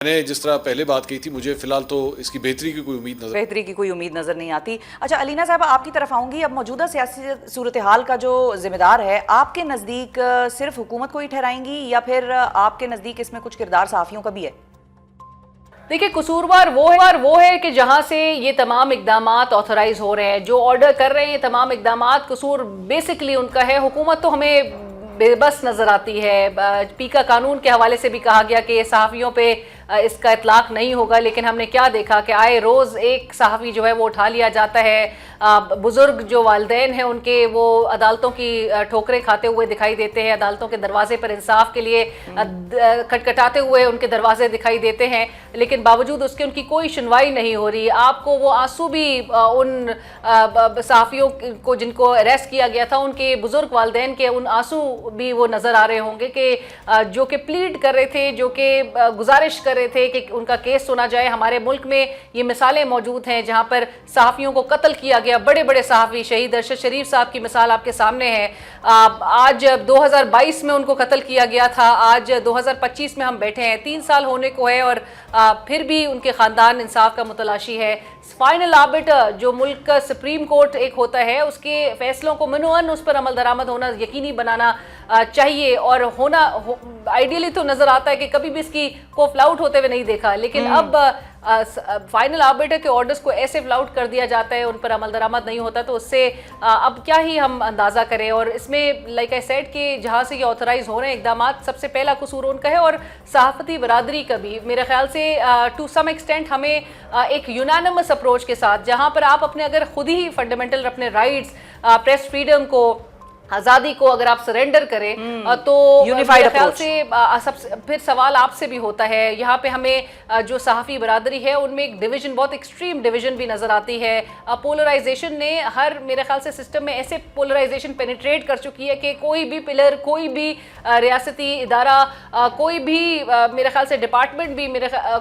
میں نے جس طرح پہلے بات کی تھی مجھے فی الحال تو اس کی بہتری کی کوئی امید نظر نہیں آتی۔ اچھا علینا صاحبہ آپ کی طرف آؤں گی، اب موجودہ سیاسی صورتحال کا جو ذمہ دار ہے آپ کے نزدیک صرف حکومت کو ہی ٹھہرائیں گی یا پھر آپ کے نزدیک اس میں کچھ کردار صحافیوں کا بھی ہے؟ دیکھیں قصوروار وہ ہے کہ جہاں سے یہ تمام اقدامات آتھورائز ہو رہے ہیں، جو آرڈر کر رہے ہیں یہ تمام اقدامات، قصور بیسکلی ان کا ہے۔ حکومت تو ہمیں بے بس نظر آتی ہے۔ پی کا قانون کے حوالے سے بھی کہا گیا کہ یہ صحافیوں پہ اس کا اطلاق نہیں ہوگا، لیکن ہم نے کیا دیکھا کہ آئے روز ایک صحافی جو ہے وہ اٹھا لیا جاتا ہے۔ بزرگ جو والدین ہیں ان کے وہ عدالتوں کی ٹھوکریں کھاتے ہوئے دکھائی دیتے ہیں، عدالتوں کے دروازے پر انصاف کے لیے کھٹکھٹاتے ہوئے ان کے دروازے دکھائی دیتے ہیں، لیکن باوجود اس کے ان کی کوئی سنوائی نہیں ہو رہی۔ آپ کو وہ آنسو بھی ان صحافیوں کو جن کو اریسٹ کیا گیا تھا ان کے بزرگ والدین کے ان آنسو بھی وہ نظر آ رہے ہوں گے کہ جو کہ پلیڈ کر رہے تھے، جو کہ گزارش کر رہے تھے کہ ان کا کیس سنا جائے۔ ہمارے ملک میں یہ مثالیں موجود ہیں جہاں پر صحافیوں کو قتل کیا گیا، بڑے بڑے صحافی، شہید ارشد شریف صاحب کی مثال آپ کے سامنے ہے۔ آج 2022 میں ان کو قتل کیا گیا تھا، آج 2025 میں ہم بیٹھے ہیں، 3 سال ہونے کو ہے اور پھر بھی ان کے خاندان انصاف کا متلاشی ہے۔ فائنل آربٹر جو ملک کا سپریم کورٹ ایک ہوتا ہے، اس کے فیصلوں کو منوعاً اس پر عمل درآمد ہونا یقینی بنانا چاہیے، اور ہونا آئیڈیلی تو نظر آتا ہے کہ کبھی بھی اس کی کو فلاؤٹ ہوتے ہوئے نہیں دیکھا، لیکن اب فائنل آربٹر کے آرڈرز کو ایسے فلاؤٹ کر دیا جاتا ہے، ان پر عمل درآمد نہیں ہوتا، تو اس سے اب کیا ہی ہم اندازہ کریں۔ اور اس میں لائک آئی سیڈ کہ جہاں سے یہ آتھورائز ہو رہے ہیں اقدامات، سب سے پہلا قصور ان کا ہے اور صحافتی برادری کا بھی میرے خیال سے ٹو سم ایکسٹینٹ ہمیں ایک یونانیمس اپروچ کے ساتھ، جہاں پر آپ اپنے اگر خود ہی فنڈامنٹل اپنے رائٹس، پریس فریڈم کو، آزادی کو اگر آپ سرنڈر کریں تو میرے خیال سے پھر سوال آپ سے بھی ہوتا ہے۔ یہاں پہ ہمیں جو صحافی برادری ہے ان میں ایک ڈویژن، بہت ایکسٹریم ڈویژن بھی نظر آتی ہے۔ پولرائزیشن نے ہر میرے خیال سے سسٹم میں ایسے پولرائزیشن پینیٹریٹ کر چکی ہے کہ کوئی بھی پلر، کوئی بھی ریاستی ادارہ، کوئی بھی میرے خیال سے ڈپارٹمنٹ بھی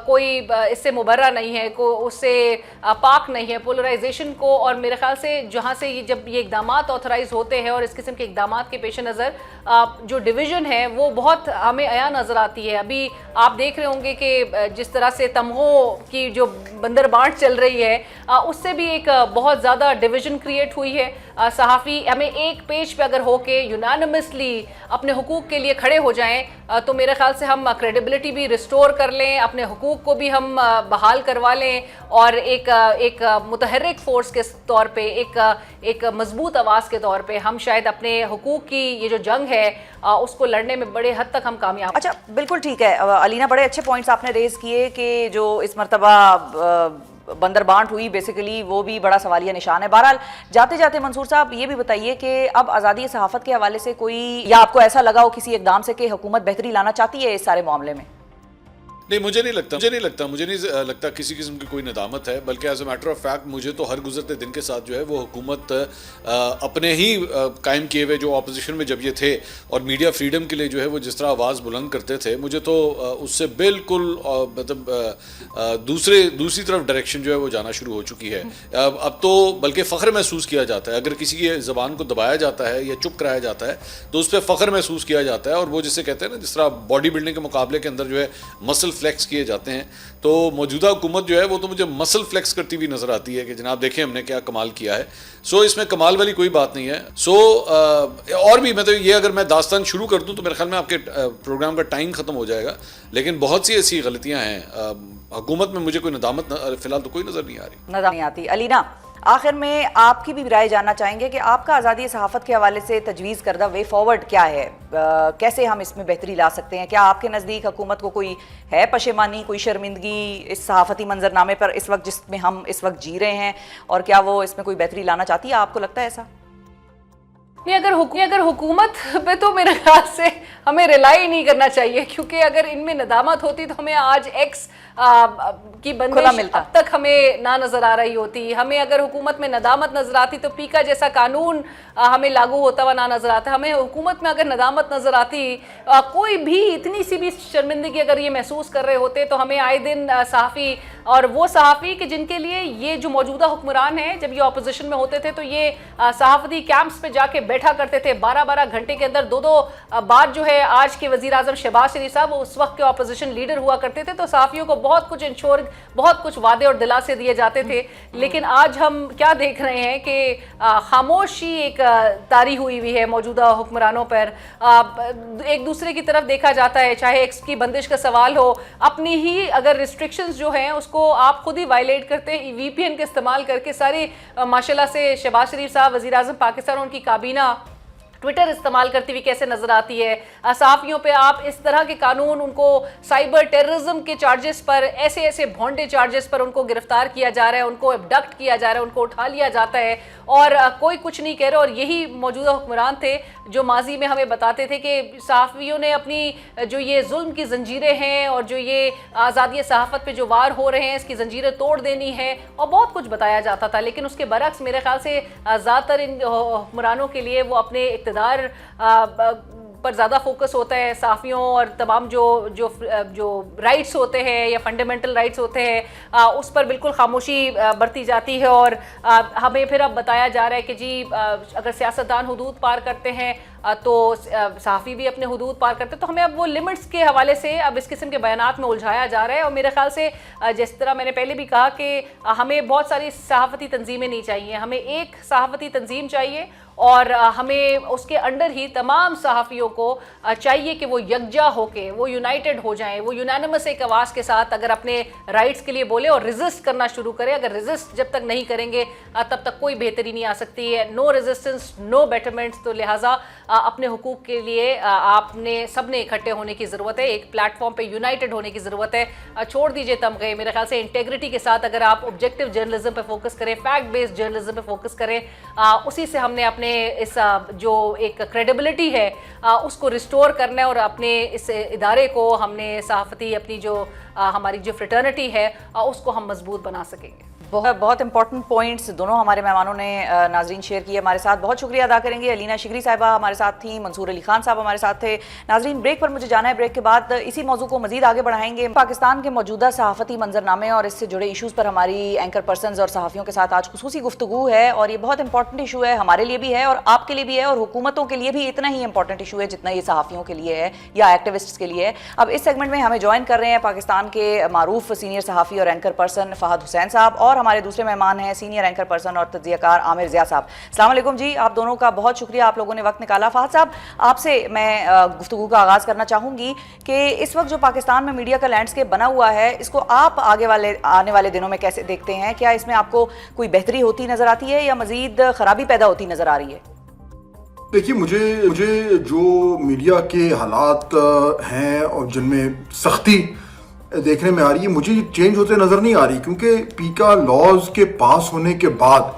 کوئی اس سے مبرہ نہیں ہے، اس سے پاک نہیں ہے پولرائزیشن کو۔ اور میرے خیال سے جہاں سے جب یہ اقدامات آتھورائز ہوتے ہیں اور اس قسم کے اقدامات کے پیش نظر جو ڈویژن ہے وہ بہت ہمیں عیاں نظر آتی ہے۔ ابھی آپ دیکھ رہے ہوں گے کہ جس طرح سے تمغوں کی جو بندر بانٹ چل رہی ہے، اس سے بھی ایک بہت زیادہ ڈویژن کریٹ ہوئی ہے۔ صحافی ہمیں ایک پیج پہ اگر ہو کے یونانیمسلی اپنے حقوق کے لیے کھڑے ہو جائیں تو میرے خیال سے ہم کریڈیبلٹی بھی ریسٹور کر لیں، اپنے حقوق کو بھی ہم بحال کروا لیں، اور ایک متحرک فورس کے طور پہ، ایک مضبوط آواز کے طور پہ ہم شاید اپنے حقوق کی یہ جو جنگ ہے اس کو لڑنے میں بڑے حد تک ہم کامیاب۔ اچھا بالکل ٹھیک ہے علینا، بڑے اچھے پوائنٹس آپ نے ریز کیے کہ جو اس مرتبہ بندر بانٹ ہوئی بیسیکلی وہ بھی بڑا سوالیہ نشان ہے۔ بہرحال جاتے جاتے منصور صاحب یہ بھی بتائیے کہ اب آزادی صحافت کے حوالے سے کوئی، یا آپ کو ایسا لگا ہو کسی اقدام سے کہ حکومت بہتری لانا چاہتی ہے اس سارے معاملے میں؟ نہیں، مجھے نہیں لگتا کسی قسم کی کوئی ندامت ہے، بلکہ as a matter of fact مجھے تو ہر گزرتے دن کے ساتھ جو ہے وہ حکومت اپنے ہی قائم کیے ہوئے جو اپوزیشن میں جب یہ تھے اور میڈیا فریڈم کے لیے جو ہے وہ جس طرح آواز بلند کرتے تھے، مجھے تو اس سے بالکل مطلب دوسری طرف ڈائریکشن جو ہے وہ جانا شروع ہو چکی ہے۔ اب تو بلکہ فخر محسوس کیا جاتا ہے، اگر کسی کی زبان کو دبایا جاتا ہے یا چپ کرایا جاتا ہے تو اس پہ فخر محسوس کیا جاتا ہے، اور وہ جسے کہتے ہیں نا، جس طرح باڈی بلڈنگ کے مقابلے کے اندر جو ہے مسل فلیکس کیے جاتے ہیں، تو موجودہ حکومت جو ہے وہ تو مجھے مسل فلیکس کرتی ہوئی نظر آتی ہے کہ جناب دیکھیں ہم نے کیا کمال کیا ہے۔ اس میں کمال والی کوئی بات نہیں ہے۔ اور بھی مطلب یہ اگر میں داستان شروع کر دوں تو میرے خیال میں آپ کے پروگرام کا ٹائم ختم ہو جائے گا، لیکن بہت سی ایسی غلطیاں ہیں حکومت میں، مجھے کوئی ندامت فی الحال تو کوئی نظر نہیں آ رہی، نظر نہیں آتی۔ علینا آخر میں آپ کی بھی رائے جاننا چاہیں گے کہ آپ کا آزادی صحافت کے حوالے سے تجویز کردہ وے فارورڈ کیا ہے؟ کیسے ہم اس میں بہتری لا سکتے ہیں؟ کیا آپ کے نزدیک حکومت کو کوئی ہے پشیمانی، کوئی شرمندگی اس صحافتی منظرنامے پر اس وقت جس میں ہم اس وقت جی رہے ہیں، اور کیا وہ اس میں کوئی بہتری لانا چاہتی ہے؟ آپ کو لگتا ہے ایسا؟ نہیں، اگر حکومت پہ تو میرے خیال سے ہمیں ریلائی نہیں کرنا چاہیے، کیونکہ اگر ان میں ندامت ہوتی تو ہمیں آج ایکس کی بندش اب تک ہمیں نہ نظر آ رہی ہوتی۔ ہمیں اگر حکومت میں ندامت نظر آتی تو پی کا جیسا قانون ہمیں لاگو ہوتا ہوا نہ نظر آتا۔ ہمیں حکومت میں اگر ندامت نظر آتی، کوئی بھی اتنی سی بھی شرمندگی اگر یہ محسوس کر رہے ہوتے تو ہمیں آئے دن صحافی اور وہ صحافی کہ جن کے لیے یہ جو موجودہ حکمران ہیں جب یہ اپوزیشن میں ہوتے تھے تو یہ صحافتی کیمپس پہ جا کے بیٹھا کرتے تھے 12 گھنٹے کے اندر 2 بار جو ہے آج کے وزیر اعظم شہباز شریف صاحب اس وقت کے اپوزیشن لیڈر ہوا کرتے تھے تو صحافیوں کو بہت کچھ وعدے اور دلاسے دیے جاتے تھے. لیکن آج ہم کیا دیکھ رہے ہیں کہ خاموشی ایک طاری ہوئی ہے موجودہ حکمرانوں پر. ایک دوسرے کی طرف دیکھا جاتا ہے, چاہے ایکس کی بندش کا سوال ہو, اپنی ہی اگر ریسٹرکشنز جو ہیں اس کو آپ خود ہی وائلیٹ کرتے ہیں وی پی این کا استعمال کر کے. سارے ماشاءاللہ سے شہباز شریف صاحب وزیر اعظم پاکستان اور ان کی کابینہ ٹویٹر استعمال کرتی ہوئی کیسے نظر آتی ہے. صحافیوں پہ آپ اس طرح کے قانون, ان کو سائبر ٹیررزم کے چارجز پر, ایسے بھونڈے چارجز پر ان کو گرفتار کیا جا رہا ہے, ان کو ابڈکٹ کیا جا رہا ہے, ان کو اٹھا لیا جاتا ہے اور کوئی کچھ نہیں کہہ رہا. اور یہی موجودہ حکمران تھے جو ماضی میں ہمیں بتاتے تھے کہ صحافیوں نے اپنی جو یہ ظلم کی زنجیریں ہیں اور جو یہ آزادی صحافت پہ جو وار ہو رہے ہیں اس کی زنجیریں توڑ دینی ہے اور بہت کچھ بتایا جاتا تھا. لیکن اس کے برعکس میرے خیال سے زیادہ تر ان حکمرانوں کے لیے وہ اپنے اقتدار پر زیادہ فوکس ہوتا ہے. صحافیوں اور تمام جو رائٹس ہوتے ہیں یا فنڈامنٹل رائٹس ہوتے ہیں اس پر بالکل خاموشی برتی جاتی ہے. اور ہمیں پھر اب بتایا جا رہا ہے کہ جی اگر سیاستدان حدود پار کرتے ہیں تو صحافی بھی اپنے حدود پار کرتے ہیں. تو ہمیں اب وہ لمٹس کے حوالے سے اب اس قسم کے بیانات میں الجھایا جا رہا ہے. اور میرے خیال سے جس طرح میں نے پہلے بھی کہا کہ ہمیں بہت ساری صحافتی تنظیمیں نہیں چاہیے, ہمیں ایک صحافتی تنظیم چاہیے اور ہمیں اس کے انڈر ہی تمام صحافیوں کو چاہیے کہ وہ یکجا ہو کے وہ یونائٹڈ ہو جائیں, وہ یونانیمس ایک آواز کے ساتھ اگر اپنے رائٹس کے لیے بولے اور ریزسٹ کرنا شروع کرے. اگر ریزسٹ جب تک نہیں کریں گے تب تک کوئی بہتری نہیں آ سکتی ہے. نو ریزسٹنس نو بیٹرمنٹس. تو لہٰذا اپنے حقوق کے لیے آپ نے سب نے اکٹھے ہونے کی ضرورت ہے, ایک پلیٹ فارم پہ یونائٹڈ ہونے کی ضرورت ہے. چھوڑ دیجئے تمغے. میرے خیال سے انٹیگریٹی کے ساتھ اگر آپ آبجیکٹیو جرنلزم پہ فوکس کریں, فیکٹ بیسڈ جرنلزم پہ فوکس کریں, اسی سے ہم نے اپنے اس جو ایک کریڈیبلٹی ہے اس کو ریسٹور کرنا ہے اور اپنے اس ادارے کو ہم نے صحافتی اپنی جو ہماری جو فریٹرنٹی ہے اس کو ہم مضبوط بنا سکیں گے. بہت امپورٹنٹ پوائنٹس دونوں ہمارے مہمانوں نے ناظرین شیئر کیے ہمارے ساتھ. بہت شکریہ ادا کریں گے. علینا شگری صاحبہ ہمارے ساتھ تھیں, منصور علی خان صاحب ہمارے ساتھ تھے. ناظرین بریک پر مجھے جانا ہے, بریک کے بعد اسی موضوع کو مزید آگے بڑھائیں گے. پاکستان کے موجودہ صحافتی منظرنامے اور اس سے جڑے ایشوز پر ہماری اینکر پرسنز اور صحافیوں کے ساتھ آج خصوصی گفتگو ہے اور یہ بہت امپورٹنٹ ایشو ہے, ہمارے لیے بھی ہے اور آپ کے لیے بھی ہے اور حکومتوں کے لیے بھی اتنا ہی امپورٹنٹ ایشو ہے جتنا یہ صحافیوں کے لیے ہے یا ایکٹیوسٹس کے لیے ہے. اب اس سیگمنٹ میں ہمیں جوائن کر رہے ہیں پاکستان کے معروف سینئر صحافی اور اینکر پرسن فہد حسین صاحب اور ہمارے دوسرے مہمان ہیں سینئر اینکر پرسن اور تجزیہ کار عامر ضیاء صاحب. السلام علیکم جی, آپ دونوں کا بہت شکریہ, آپ لوگوں نے وقت نکالا. فہد صاحب آپ سے میں گفتگو کا آغاز کرنا چاہوں گی کہ اس وقت جو پاکستان میں میڈیا کا لینڈسکیپ بنا ہوا ہے اس کو آپ آنے والے دنوں میں کیسے دیکھتے ہیں؟ کیا اس میں آپ کو کوئی بہتری ہوتی نظر آتی ہے یا مزید خرابی پیدا ہوتی نظر آ رہی ہے؟ دیکھیے مجھے جو میڈیا کے حالات ہیں اور جن میں سختی دیکھنے میں آ رہی ہے, مجھے چینج ہوتے نظر نہیں آ رہی, کیونکہ پیکا لاز کے پاس ہونے کے بعد